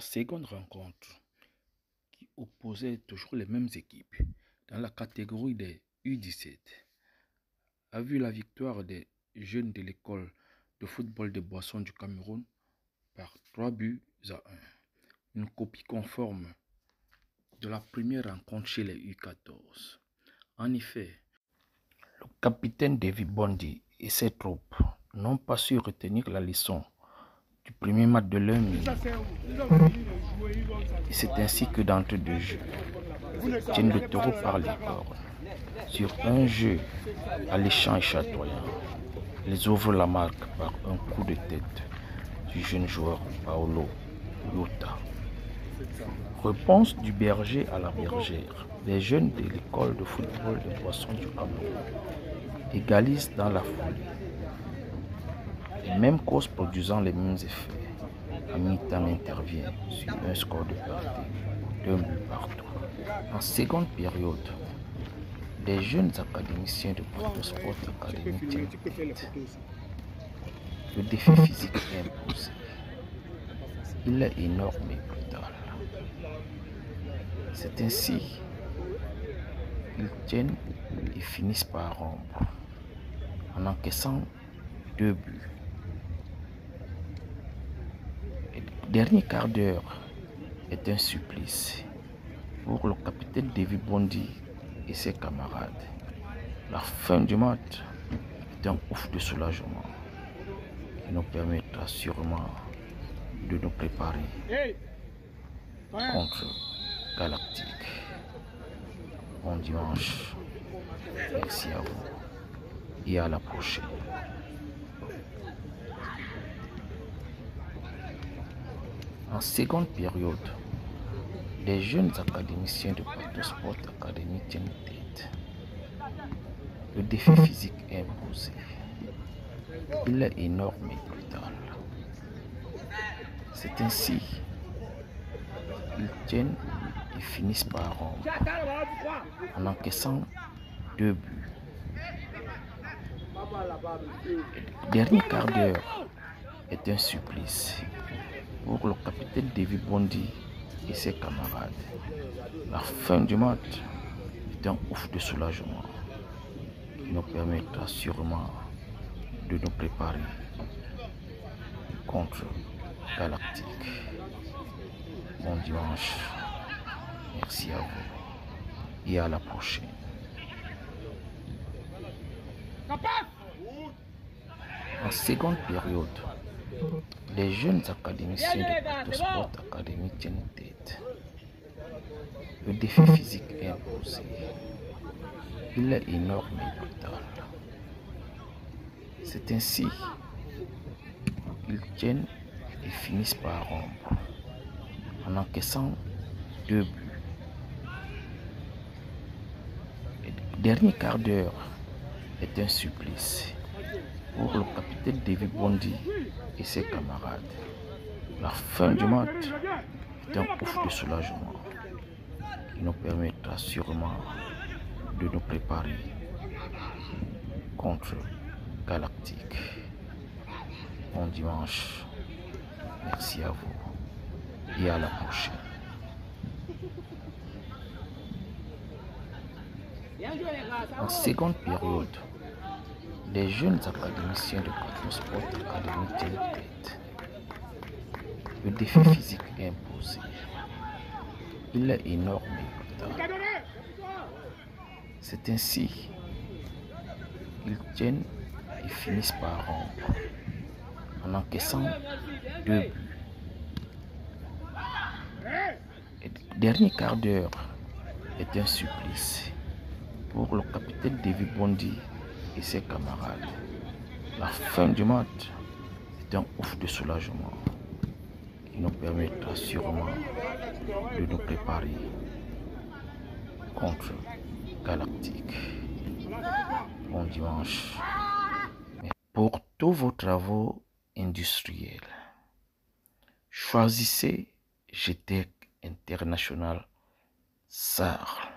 seconde rencontre qui opposait toujours les mêmes équipes dans la catégorie des U17 a vu la victoire des jeunes de l'école de football de Boissons du Cameroun par 3-1. Une copie conforme de la première rencontre chez les U14. En effet, le capitaine David Bondi et ses troupes n'ont pas su retenir la leçon du premier match de leur milieu. Et c'est ainsi que d'entrée de jeu, tiennent le taureau par les cornes. Sur un jeu alléchant et chatoyant, ils ouvrent la marque par un coup de tête du jeune joueur Paolo Lota. Réponse du berger à la bergère. Les jeunes de l'école de football de Boissons du Cameroun égalisent dans la foulée. Les mêmes causes produisant les mêmes effets. À mi-temps intervient sur un score de partie d'un but partout. En seconde période, les jeunes académiciens de Porto Sport Academy tiennent tête. Le défi physique est imposé. Il est énorme et brutal. C'est ainsi qu'ils tiennent et finissent par rompre en encaissant 2 buts. Le dernier quart d'heure est un supplice pour le capitaine David Bondi et ses camarades. La fin du match est un ouf de soulagement qui nous permettra sûrement de nous préparer contre Galactique. Bon dimanche, merci à vous et à la prochaine. En seconde période, les jeunes académiciens de Porto Sport Academy tiennent tête. Le défi physique est imposé. Il est énorme et brutal. C'est ainsi qu'ils tiennent et finissent par rompre en encaissant 2 buts. Le dernier quart d'heure est un supplice pour le capitaine David Bondi et ses camarades. La fin du match est un ouf de soulagement qui nous permettra sûrement de nous préparer contre Galactique. Bon dimanche, merci à vous et à la prochaine. En seconde période, les jeunes académiciens de Porto Sport Academy tiennent tête. Le défi physique est imposé. Il est énorme et brutal. C'est ainsi qu'ils tiennent et finissent par rompre en encaissant 2 buts. Le dernier quart d'heure est un supplice pour le capitaine David Bondi et ses camarades. La fin du match est un ouf de soulagement qui nous permettra sûrement de nous préparer contre Galactique. Bon dimanche, merci à vous et à la prochaine. En seconde période, les jeunes académiciens de Porto Sport Academy tiennent tête. Le défi physique est imposé. Il est énorme et brutal. C'est ainsi qu'ils tiennent et finissent par rompre en encaissant 2 buts. Et le dernier quart d'heure est un supplice pour le capitaine David Bondi et ses camarades. La fin du match est un ouf de soulagement qui nous permettra sûrement de nous préparer contre Galactique. Bon dimanche. Pour tous vos travaux industriels, choisissez GTEC International SAR.